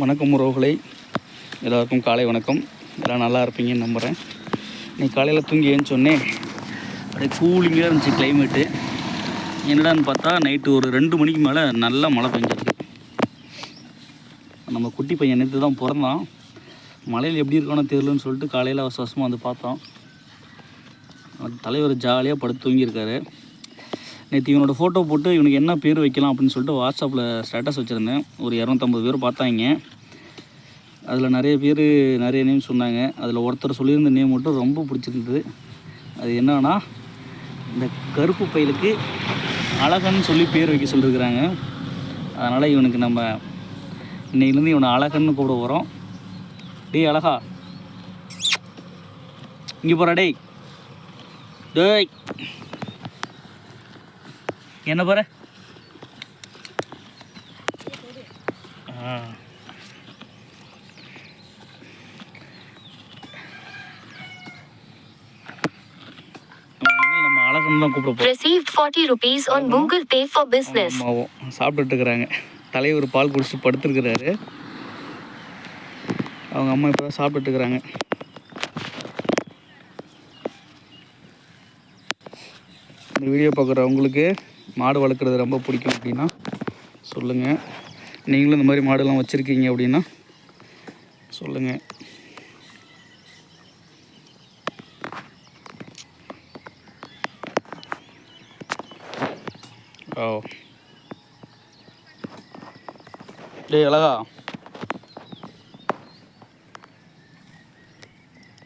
வணக்கம் உறவுகளை, எல்லாருக்கும் காலை வணக்கம். எல்லாம் நல்லா இருப்பீங்கன்னு நம்புகிறேன். இன்னைக்கு காலையில் தூங்கி ஏன்னு அப்படியே கூலிங்காக இருந்துச்சு கிளைமேட்டு. என்னடான்னு பார்த்தா நைட்டு ஒரு 2 மணிக்கு மேலே நல்லா மழை பெஞ்சிருக்கு. நம்ம குட்டி பையன் நேற்று தான் பிறந்தான். மழையில் எப்படி இருக்கானோ தெரியலன்னு சொல்லிட்டு காலையில் அவசரமாக வந்து பார்த்தோம். தலைவர் ஜாலியாக படுத்து தூங்கியிருக்காரு. நேற்று இவனோட ஃபோட்டோ போட்டு இவனுக்கு என்ன பேர் வைக்கலாம் அப்படின்னு சொல்லிட்டு வாட்ஸ்அப்பில் ஸ்டேட்டஸ் வச்சுருந்தேன். ஒரு 250 பேர் பார்த்தாங்க. அதில் நிறைய பேர் நிறைய நேம் சொன்னாங்க. அதில் ஒருத்தர் சொல்லியிருந்த நேம் மட்டும் ரொம்ப பிடிச்சிருந்தது. அது என்னன்னா, இந்த கருப்பு பையலுக்கு அழகன்னு சொல்லி பேர் வைக்க சொல்லியிருக்கிறாங்க. அதனால் இவனுக்கு நம்ம இன்னையிலேருந்து இவனை அழகன்னு கூப்பிட போகிறோம். டேய் அழகா, இங்கே போகிறா. டேய் என்ன பாரு. நம்ம அழகன்னு தான் கூப்பிட Received 40 rupees on Google Pay for business. சாப்பிட்டுட்டு இருக்கிறாங்க. தலைவர் பால் குடிச்சிட்டு படுத்துருக்கிறாரு. அவங்க அம்மா இப்போ தான் சாப்பிட்டுட்டு இருக்கிறாங்க. இந்த வீடியோ பார்க்குறவங்களுக்கு மாடு வளர்க்குறது ரொம்ப பிடிக்கும் அப்படின்னா சொல்லுங்கள். நீங்களும் இந்த மாதிரி மாடுலாம் வச்சுருக்கீங்க அப்படின்னா சொல்லுங்கள். ஓ டேய் அழகா,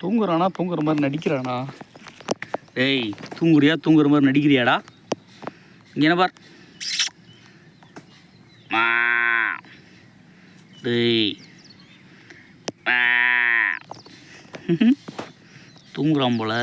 தூங்குற மாதிரி நடிக்கிறானா? டேய் தூங்குற மாதிரி நடிக்கிறியாடா? இங்கே என்ன பார். டேய் தூங்குறான் போல.